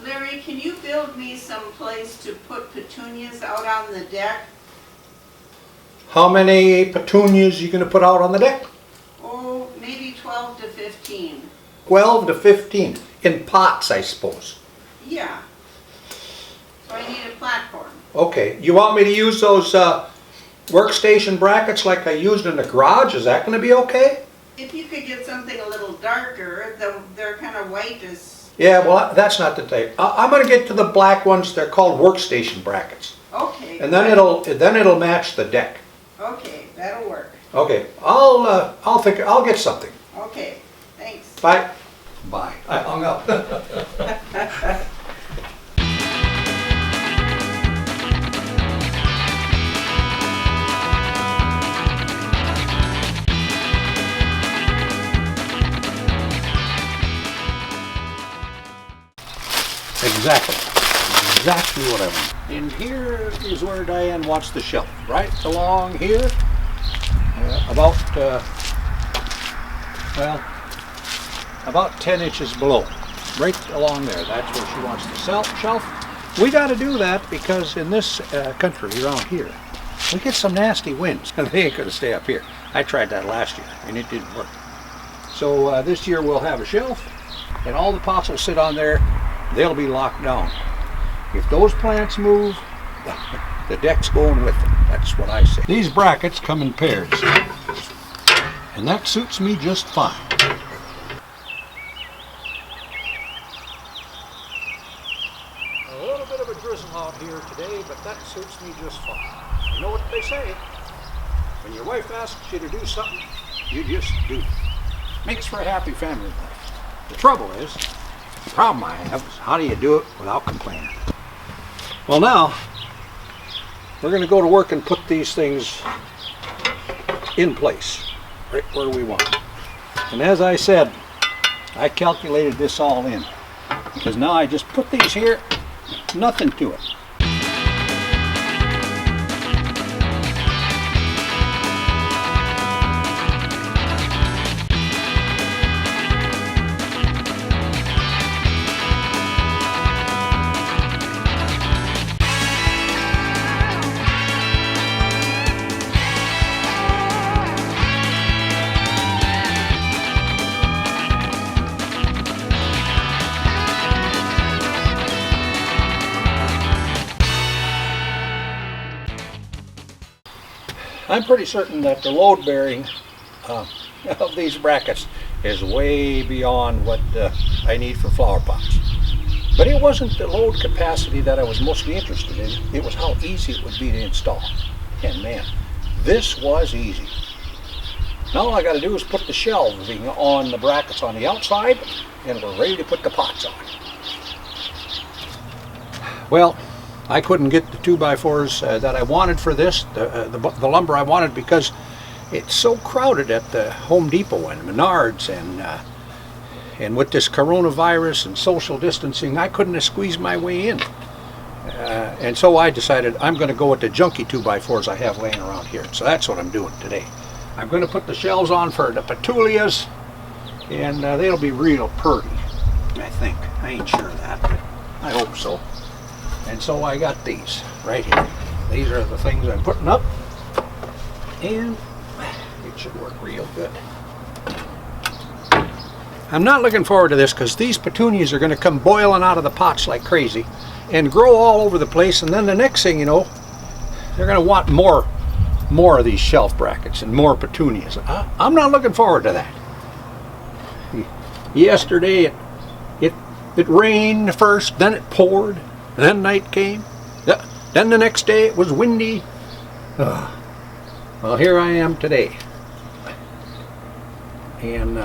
Larry, can you build me some place to put petunias out on the deck? How many petunias are you going to put out on the deck? Oh, maybe 12 to 15. 12 to 15. In pots, I suppose. Yeah. So I need a platform. Okay. You want me to use those workstation brackets like I used in the garage? Is that going to be okay? If you could get something a little darker, they're kind of white as... Yeah, well, that's not the type. I'm going to get to the black ones. They're called workstation brackets. Okay. And then it'll match the deck. Okay, that'll work. Okay. I'll get something. Okay, thanks. Bye. Bye. I hung up. Exactly what I want. And here is where Diane wants the shelf, right along here, about 10 inches below, right along there. That's where she wants the shelf. We got to do that because in this country around here, we get some nasty winds, and they ain't going to stay up here. I tried that last year, and it didn't work. So this year we'll have a shelf, and all the pots will sit on there. They'll be locked down. If those plants move, the deck's going with them. That's what I say. These brackets come in pairs, and that suits me just fine. A little bit of a drizzle out here today, but that suits me just fine. You know what they say? When your wife asks you to do something, you just do it. Makes for a happy family life. The problem I have is how do you do it without complaining? Well, now we're going to go to work and put these things in place right where we want them. And as I said, I calculated this all in because now I just put these here, nothing to it. I'm pretty certain that the load bearing of these brackets is way beyond what I need for flower pots. But it wasn't the load capacity that I was mostly interested in, it was how easy it would be to install. And man, this was easy. Now all I got to do is put the shelving on the brackets on the outside, and we're ready to put the pots on. Well, I couldn't get the 2x4s that I wanted for this, the lumber I wanted, because it's so crowded at the Home Depot and Menards, and with this coronavirus and social distancing, I couldn't have squeezed my way in. And so I decided I'm going to go with the junky 2x4s I have laying around here. So that's what I'm doing today. I'm going to put the shelves on for the petunias, and they'll be real pretty, I think. I ain't sure of that, but I hope so. And so I got these right here. These are the things I'm putting up, and it should work real good. I'm not looking forward to this because these petunias are going to come boiling out of the pots like crazy and grow all over the place, and then the next thing you know, they're going to want more of these shelf brackets and more petunias. I'm not looking forward to that. Yesterday it rained first, then it poured, and then night came. Then the next day it was windy. Well, here I am today. And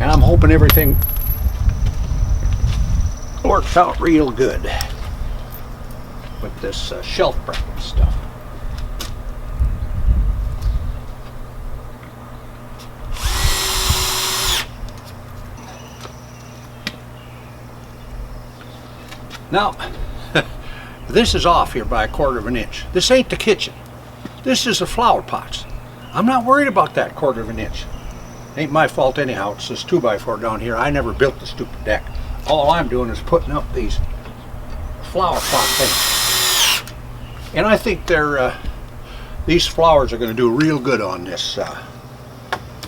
I'm hoping everything works out real good with this shelf bracket stuff. Now, this is off here by 1/4 inch. This ain't the kitchen. This is the flower pots. I'm not worried about that 1/4 inch. Ain't my fault anyhow. It's this 2x4 down here. I never built the stupid deck. All I'm doing is putting up these flower pot things. And I think these flowers are going to do real good on this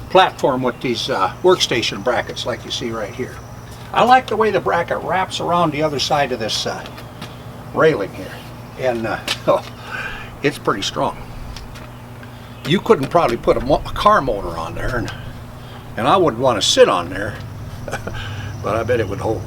platform with these workstation brackets like you see right here. I like the way the bracket wraps around the other side of this railing here. And it's pretty strong. You couldn't probably put a car motor on there, and I wouldn't want to sit on there, but I bet it would hold.